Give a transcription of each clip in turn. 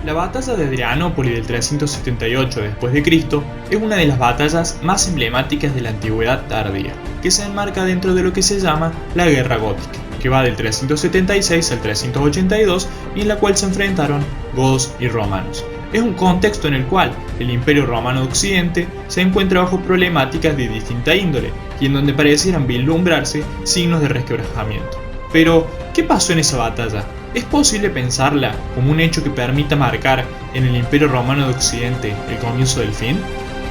La batalla de Adrianópolis del 378 después de Cristo es una de las batallas más emblemáticas de la antigüedad tardía, que se enmarca dentro de lo que se llama la Guerra Gótica, que va del 376 al 382 y en la cual se enfrentaron godos y romanos. Es un contexto en el cual el Imperio Romano de Occidente se encuentra bajo problemáticas de distinta índole y en donde parecieran vislumbrarse signos de resquebrajamiento. Pero, ¿qué pasó en esa batalla? ¿Es posible pensarla como un hecho que permita marcar en el Imperio Romano de Occidente el comienzo del fin?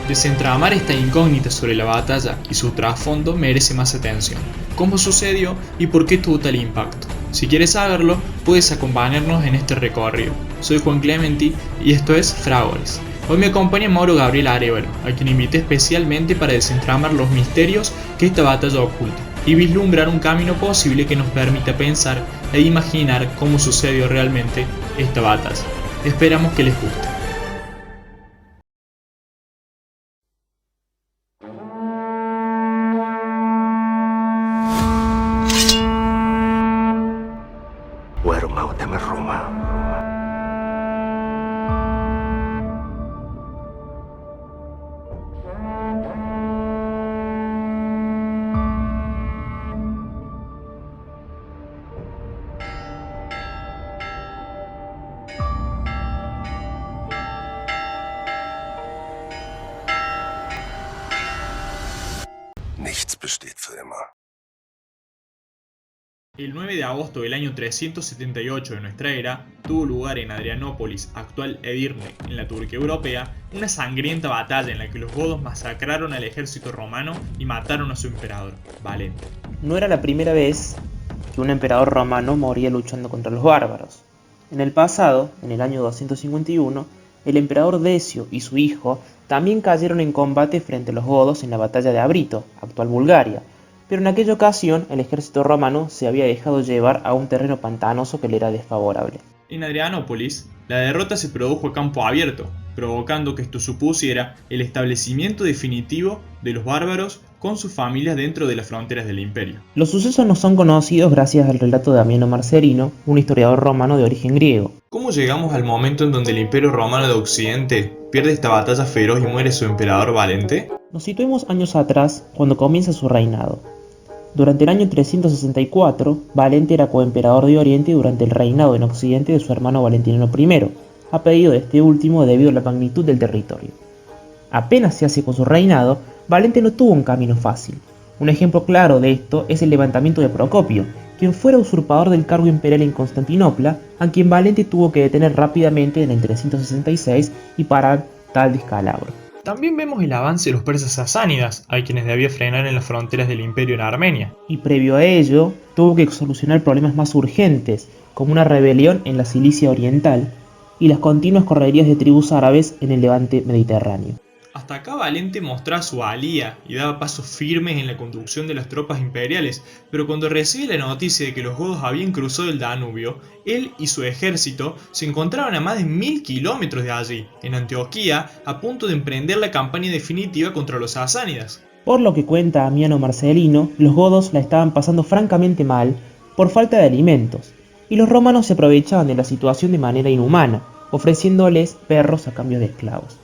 Desentramar esta incógnita sobre la batalla y su trasfondo merece más atención. ¿Cómo sucedió y por qué tuvo tal impacto? Si quieres saberlo, puedes acompañarnos en este recorrido. Soy Juan Clementi y esto es Fragores. Hoy me acompaña Mauro Gabriel Arévalo, a quien invité especialmente para desentramar los misterios que esta batalla oculta y vislumbrar un camino posible que nos permita pensar e imaginar cómo sucedió realmente esta batalla. Esperamos que les guste. Nichts besteht für immer. El 9 de agosto del año 378 de nuestra era, tuvo lugar en Adrianópolis, actual Edirne, en la Turquía europea, una sangrienta batalla en la que los godos masacraron al ejército romano y mataron a su emperador, Valente. No era la primera vez que un emperador romano moría luchando contra los bárbaros. En el pasado, en el año 251, el emperador Decio y su hijo también cayeron en combate frente a los godos en la batalla de Abrito, actual Bulgaria, pero en aquella ocasión el ejército romano se había dejado llevar a un terreno pantanoso que le era desfavorable. En Adrianópolis, la derrota se produjo a campo abierto, provocando que esto supusiera el establecimiento definitivo de los bárbaros con sus familias dentro de las fronteras del imperio. Los sucesos no son conocidos gracias al relato de Amiano Marcelino, un historiador romano de origen griego. ¿Cómo llegamos al momento en donde el Imperio Romano de Occidente pierde esta batalla feroz y muere su emperador Valente? Nos situemos años atrás, cuando comienza su reinado. Durante el año 364, Valente era coemperador de Oriente durante el reinado en Occidente de su hermano Valentiniano I, a pedido de este último debido a la magnitud del territorio. Apenas se hace con su reinado, Valente no tuvo un camino fácil. Un ejemplo claro de esto es el levantamiento de Procopio, quien fuera usurpador del cargo imperial en Constantinopla, a quien Valente tuvo que detener rápidamente en el 366 y parar tal descalabro. También vemos el avance de los persas sasánidas, a quienes debía frenar en las fronteras del imperio en Armenia. Y previo a ello, tuvo que solucionar problemas más urgentes, como una rebelión en la Cilicia Oriental y las continuas correrías de tribus árabes en el levante mediterráneo. Hasta acá Valente mostraba su valía y daba pasos firmes en la conducción de las tropas imperiales, pero cuando recibe la noticia de que los godos habían cruzado el Danubio, él y su ejército se encontraban a más de 1000 kilómetros de allí, en Antioquía, a punto de emprender la campaña definitiva contra los sasánidas. Por lo que cuenta Amiano Marcelino, los godos la estaban pasando francamente mal por falta de alimentos, y los romanos se aprovechaban de la situación de manera inhumana, ofreciéndoles perros a cambio de esclavos.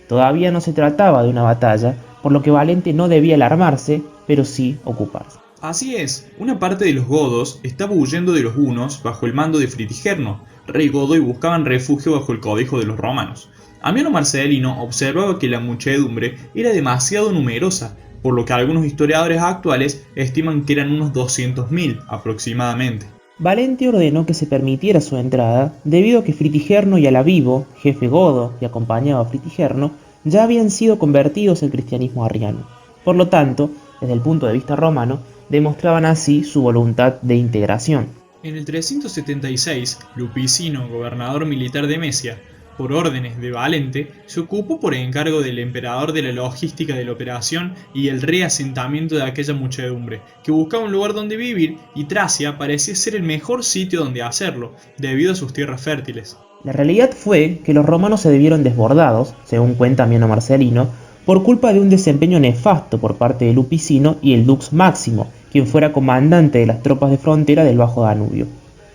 Todavía no se trataba de una batalla, por lo que Valente no debía alarmarse, pero sí ocuparse. Así es, una parte de los godos estaba huyendo de los hunos bajo el mando de Fritigerno, rey godo, y buscaban refugio bajo el cobijo de los romanos. Amiano Marcelino observaba que la muchedumbre era demasiado numerosa, por lo que algunos historiadores actuales estiman que eran unos 200.000 aproximadamente. Valente ordenó que se permitiera su entrada debido a que Fritigerno y Alavivo, jefe godo que acompañaba a Fritigerno, ya habían sido convertidos al cristianismo arriano. Por lo tanto, desde el punto de vista romano, demostraban así su voluntad de integración. En el 376, Lupicino, gobernador militar de Mesia, por órdenes de Valente, se ocupó por encargo del emperador de la logística de la operación y el reasentamiento de aquella muchedumbre, que buscaba un lugar donde vivir, y Tracia parecía ser el mejor sitio donde hacerlo, debido a sus tierras fértiles. La realidad fue que los romanos se vieron desbordados, según cuenta Amiano Marcelino, por culpa de un desempeño nefasto por parte de Lupicino y el Dux Máximo, quien fuera comandante de las tropas de frontera del Bajo Danubio.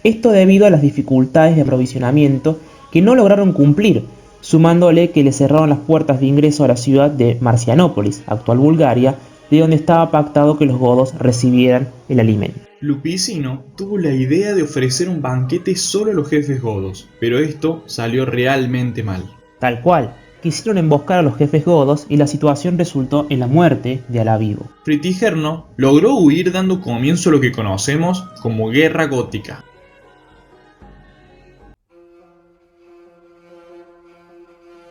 Esto debido a las dificultades de aprovisionamiento que no lograron cumplir, sumándole que le cerraron las puertas de ingreso a la ciudad de Marcianópolis, actual Bulgaria, de donde estaba pactado que los godos recibieran el alimento. Lupicino tuvo la idea de ofrecer un banquete solo a los jefes godos, pero esto salió realmente mal. Tal cual, quisieron emboscar a los jefes godos y la situación resultó en la muerte de Alavivo. Fritigerno logró huir dando comienzo a lo que conocemos como Guerra Gótica.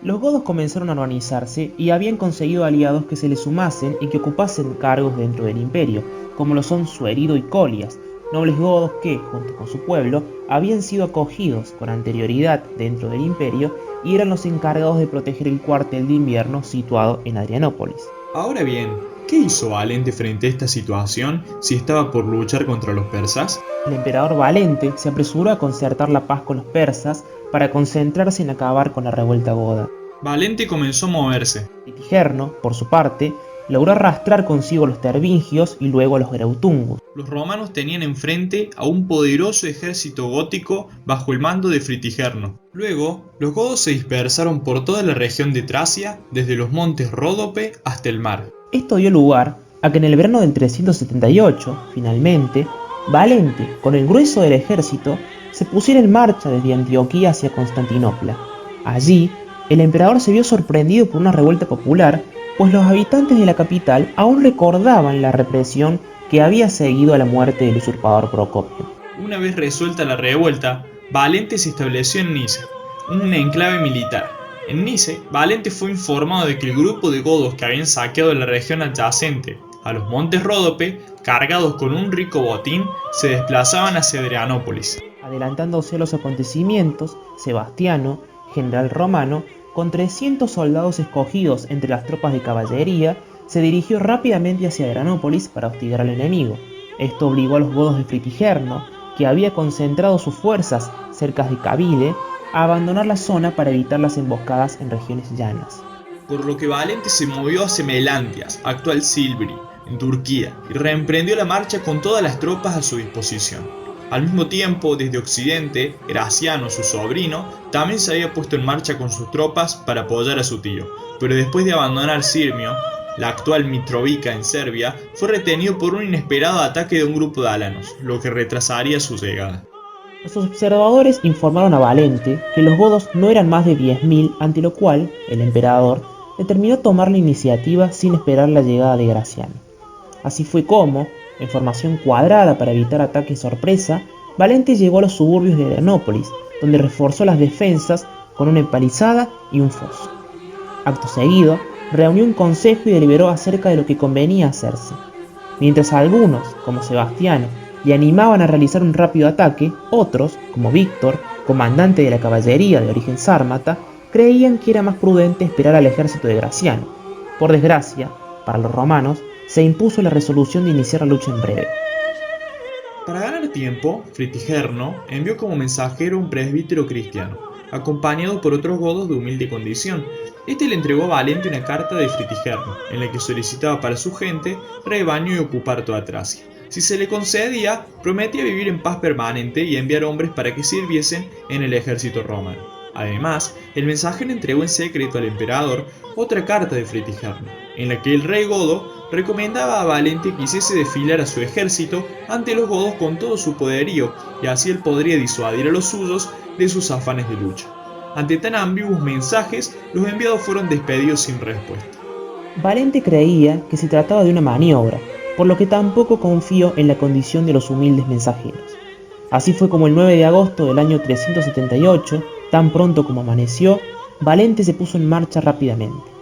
Los godos comenzaron a organizarse y habían conseguido aliados que se les sumasen y que ocupasen cargos dentro del imperio, como lo son Suerido y Colias, nobles godos que, junto con su pueblo, habían sido acogidos con anterioridad dentro del imperio y eran los encargados de proteger el cuartel de invierno situado en Adrianópolis. Ahora bien, ¿qué hizo Valente frente a esta situación si estaba por luchar contra los persas? El emperador Valente se apresuró a concertar la paz con los persas para concentrarse en acabar con la revuelta goda. Valente comenzó a moverse. Fritigerno, por su parte, logró arrastrar consigo a los tervingios y luego a los greutungus. Los romanos tenían enfrente a un poderoso ejército gótico bajo el mando de Fritigerno. Luego, los godos se dispersaron por toda la región de Tracia, desde los montes Ródope hasta el mar. Esto dio lugar a que en el verano del 378, finalmente, Valente, con el grueso del ejército, se pusiera en marcha desde Antioquía hacia Constantinopla. Allí, el emperador se vio sorprendido por una revuelta popular, pues los habitantes de la capital aún recordaban la represión que había seguido a la muerte del usurpador Procopio. Una vez resuelta la revuelta, Valente se estableció en Nice, un enclave militar. En Nice, Valente fue informado de que el grupo de godos que habían saqueado la región adyacente a los montes Ródope, cargados con un rico botín, se desplazaban hacia Adrianópolis. Adelantándose a los acontecimientos, Sebastiano, general romano, con 300 soldados escogidos entre las tropas de caballería, se dirigió rápidamente hacia Adrianópolis para hostigar al enemigo. Esto obligó a los godos de Fritigerno, que había concentrado sus fuerzas cerca de Cabide, a abandonar la zona para evitar las emboscadas en regiones llanas. Por lo que Valente se movió hacia Melantias, actual Silivri, en Turquía, y reemprendió la marcha con todas las tropas a su disposición. Al mismo tiempo, desde Occidente, Graciano, su sobrino, también se había puesto en marcha con sus tropas para apoyar a su tío, pero después de abandonar Sirmio, la actual Mitrovica en Serbia, fue retenido por un inesperado ataque de un grupo de alanos, lo que retrasaría su llegada. Los observadores informaron a Valente que los godos no eran más de 10.000, ante lo cual el emperador determinó tomar la iniciativa sin esperar la llegada de Graciano. Así fue como, en formación cuadrada para evitar ataques sorpresa, Valente llegó a los suburbios de Adrianópolis, donde reforzó las defensas con una empalizada y un foso. Acto seguido, reunió un consejo y deliberó acerca de lo que convenía hacerse. Mientras algunos, como Sebastiano, le animaban a realizar un rápido ataque, otros, como Víctor, comandante de la caballería de origen sármata, creían que era más prudente esperar al ejército de Graciano. Por desgracia, para los romanos, se impuso la resolución de iniciar la lucha en breve. Para ganar tiempo, Fritigerno envió como mensajero un presbítero cristiano, acompañado por otros godos de humilde condición. Este le entregó a Valente una carta de Fritigerno, en la que solicitaba para su gente rebaño y ocupar toda Tracia. Si se le concedía, prometía vivir en paz permanente y enviar hombres para que sirviesen en el ejército romano. Además, el mensajero entregó en secreto al emperador otra carta de Fritigerno, en la que el rey godo recomendaba a Valente que hiciese desfilar a su ejército ante los godos con todo su poderío, y así él podría disuadir a los suyos de sus afanes de lucha. Ante tan ambiguos mensajes, los enviados fueron despedidos sin respuesta. Valente creía que se trataba de una maniobra, por lo que tampoco confió en la condición de los humildes mensajeros. Así fue como el 9 de agosto del año 378, tan pronto como amaneció, Valente se puso en marcha rápidamente.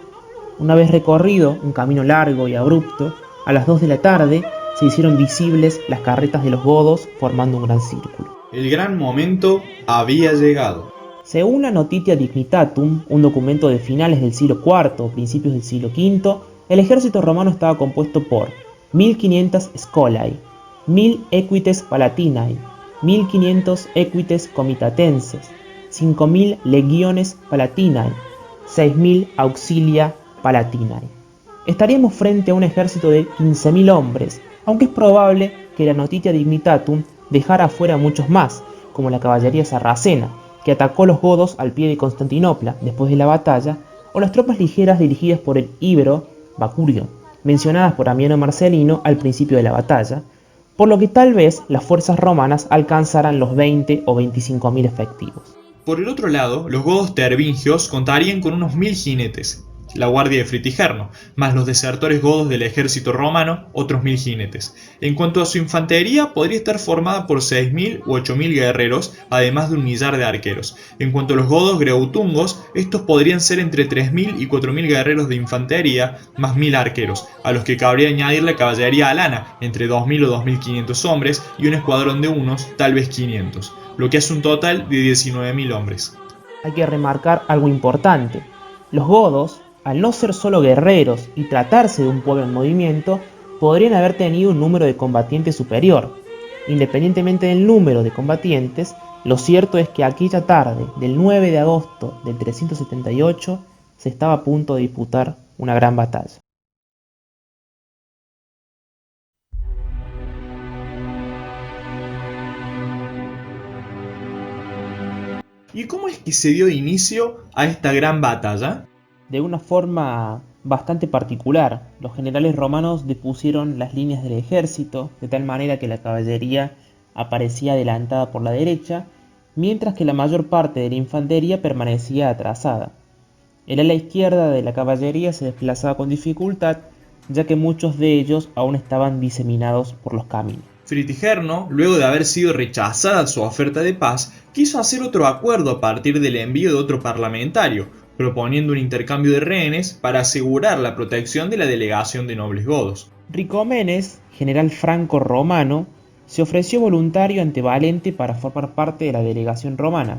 Una vez recorrido un camino largo y abrupto, a las 2 de la tarde se hicieron visibles las carretas de los godos formando un gran círculo. El gran momento había llegado. Según la Notitia Dignitatum, un documento de finales del siglo IV o principios del siglo V, el ejército romano estaba compuesto por 1500 scolae, 1000 equites palatinae, 1500 equites comitatenses, 5000 legiones palatinae, 6000 auxilia palatinae. Estaríamos frente a un ejército de 15.000 hombres, aunque es probable que la Notitia Dignitatum dejara afuera muchos más, como la caballería sarracena, que atacó a los godos al pie de Constantinopla después de la batalla, o las tropas ligeras dirigidas por el íbero Bacurio, mencionadas por Amiano Marcelino al principio de la batalla, por lo que tal vez las fuerzas romanas alcanzaran los 20 o 25.000 efectivos. Por el otro lado, los godos tervingios contarían con unos 1000 jinetes, la guardia de Fritigerno, más los desertores godos del ejército romano, otros 1000 jinetes. En cuanto a su infantería, podría estar formada por 6000 u 8000 guerreros, además de un millar de arqueros. En cuanto a los godos greutungos, estos podrían ser entre 3000 y 4000 guerreros de infantería, más 1000 arqueros, a los que cabría añadir la caballería alana, entre 2000 o 2500 hombres, y un escuadrón de unos, tal vez 500, lo que hace un total de 19.000 hombres. Hay que remarcar algo importante: los godos, al no ser solo guerreros y tratarse de un pueblo en movimiento, podrían haber tenido un número de combatientes superior. Independientemente del número de combatientes, lo cierto es que aquella tarde del 9 de agosto del 378 se estaba a punto de disputar una gran batalla. ¿Y cómo es que se dio inicio a esta gran batalla? De una forma bastante particular, los generales romanos dispusieron las líneas del ejército de tal manera que la caballería aparecía adelantada por la derecha, mientras que la mayor parte de la infantería permanecía atrasada. El ala izquierda de la caballería se desplazaba con dificultad, ya que muchos de ellos aún estaban diseminados por los caminos. Fritigerno, luego de haber sido rechazada su oferta de paz, quiso hacer otro acuerdo a partir del envío de otro parlamentario, proponiendo un intercambio de rehenes para asegurar la protección de la delegación de nobles godos. Ricomenes, general franco-romano, se ofreció voluntario ante Valente para formar parte de la delegación romana.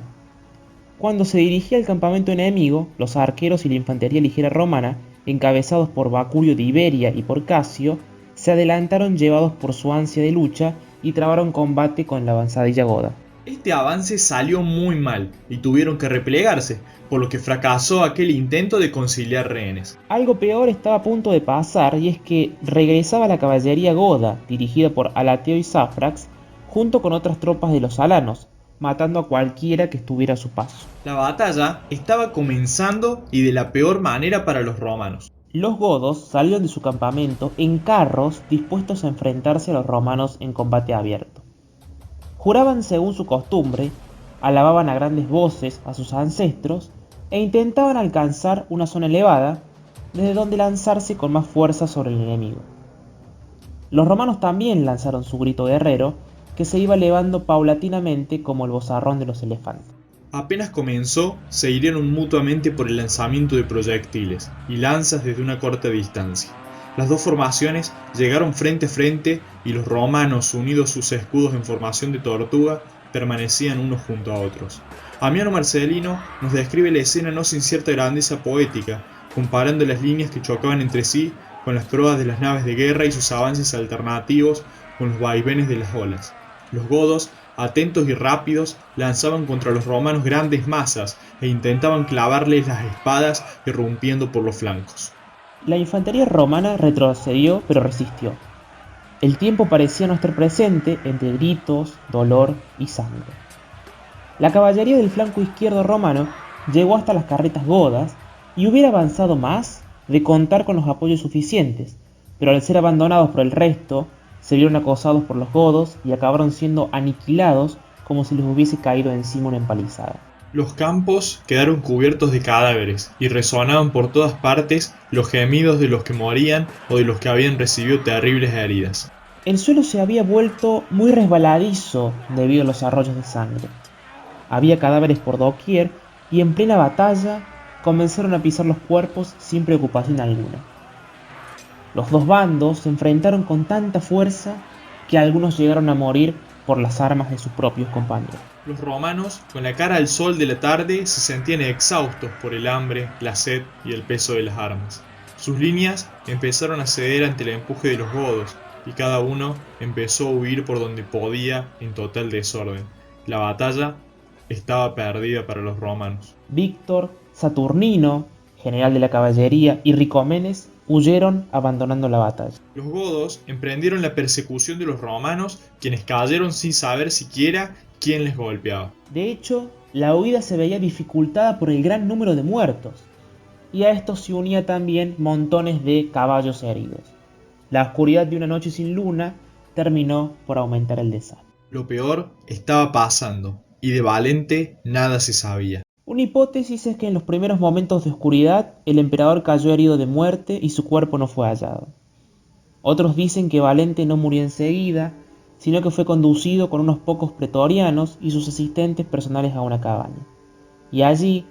Cuando se dirigía al campamento enemigo, los arqueros y la infantería ligera romana, encabezados por Bacurio de Iberia y por Casio, se adelantaron llevados por su ansia de lucha y trabaron combate con la avanzadilla goda. Este avance salió muy mal y tuvieron que replegarse, por lo que fracasó aquel intento de conciliar rehenes. Algo peor estaba a punto de pasar, y es que regresaba la caballería goda, dirigida por Alateo y Safrax, junto con otras tropas de los alanos, matando a cualquiera que estuviera a su paso. La batalla estaba comenzando y de la peor manera para los romanos. Los godos salieron de su campamento en carros dispuestos a enfrentarse a los romanos en combate abierto. Juraban según su costumbre, alababan a grandes voces a sus ancestros e intentaban alcanzar una zona elevada desde donde lanzarse con más fuerza sobre el enemigo. Los romanos también lanzaron su grito guerrero, que se iba elevando paulatinamente como el vozarrón de los elefantes. Apenas comenzó, se hirieron mutuamente por el lanzamiento de proyectiles y lanzas desde una corta distancia. Las dos formaciones llegaron frente a frente y los romanos, unidos sus escudos en formación de tortuga, permanecían unos junto a otros. Amiano Marcelino nos describe la escena no sin cierta grandeza poética, comparando las líneas que chocaban entre sí con las proas de las naves de guerra y sus avances alternativos con los vaivenes de las olas. Los godos, atentos y rápidos, lanzaban contra los romanos grandes masas e intentaban clavarles las espadas irrumpiendo por los flancos. La infantería romana retrocedió, pero resistió. El tiempo parecía no estar presente entre gritos, dolor y sangre. La caballería del flanco izquierdo romano llegó hasta las carretas godas y hubiera avanzado más de contar con los apoyos suficientes, pero al ser abandonados por el resto, se vieron acosados por los godos y acabaron siendo aniquilados como si les hubiese caído encima una empalizada. Los campos quedaron cubiertos de cadáveres y resonaban por todas partes los gemidos de los que morían o de los que habían recibido terribles heridas. El suelo se había vuelto muy resbaladizo debido a los arroyos de sangre. Había cadáveres por doquier y en plena batalla comenzaron a pisar los cuerpos sin preocupación alguna. Los dos bandos se enfrentaron con tanta fuerza que algunos llegaron a morir por las armas de sus propios compañeros. Los romanos, con la cara al sol de la tarde, se sentían exhaustos por el hambre, la sed y el peso de las armas. Sus líneas empezaron a ceder ante el empuje de los godos, y cada uno empezó a huir por donde podía en total desorden. La batalla estaba perdida para los romanos. Víctor, Saturnino, general de la caballería, y Ricomenes huyeron abandonando la batalla. Los godos emprendieron la persecución de los romanos, quienes cayeron sin saber siquiera quién les golpeaba. De hecho, la huida se veía dificultada por el gran número de muertos, y a esto se unía también montones de caballos heridos. La oscuridad de una noche sin luna terminó por aumentar el desastre. Lo peor estaba pasando, y de Valente nada se sabía. Una hipótesis es que en los primeros momentos de oscuridad el emperador cayó herido de muerte y su cuerpo no fue hallado. Otros dicen que Valente no murió enseguida, sino que fue conducido con unos pocos pretorianos y sus asistentes personales a una cabaña. Y allí,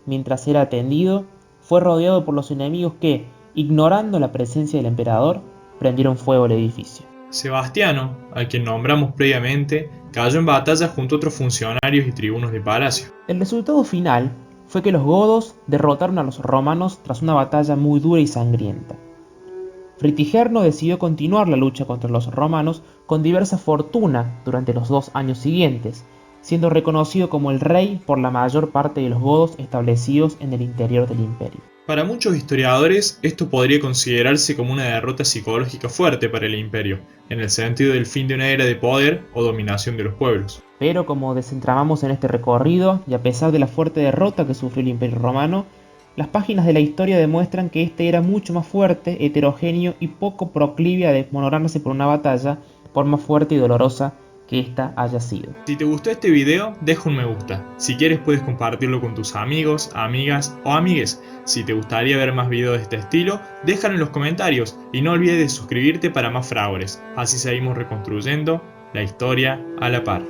mientras era atendido, fue rodeado por los enemigos que, ignorando la presencia del emperador, prendieron fuego al edificio. Sebastiano, al quien nombramos previamente, cayó en batalla junto a otros funcionarios y tribunos de palacio. El resultado final fue que los godos derrotaron a los romanos tras una batalla muy dura y sangrienta. Fritigerno decidió continuar la lucha contra los romanos con diversa fortuna durante los 2 años siguientes, siendo reconocido como el rey por la mayor parte de los godos establecidos en el interior del imperio. Para muchos historiadores, esto podría considerarse como una derrota psicológica fuerte para el imperio, en el sentido del fin de una era de poder o dominación de los pueblos. Pero como desentramamos en este recorrido, y a pesar de la fuerte derrota que sufrió el imperio romano, las páginas de la historia demuestran que este era mucho más fuerte, heterogéneo y poco proclive a desmoronarse por una batalla, por más fuerte y dolorosa que ésta haya sido. Si te gustó este video, deja un me gusta. Si quieres puedes compartirlo con tus amigos, amigas o amigues. Si te gustaría ver más videos de este estilo, déjalo en los comentarios y no olvides de suscribirte para más fragores. Así seguimos reconstruyendo la historia a la par.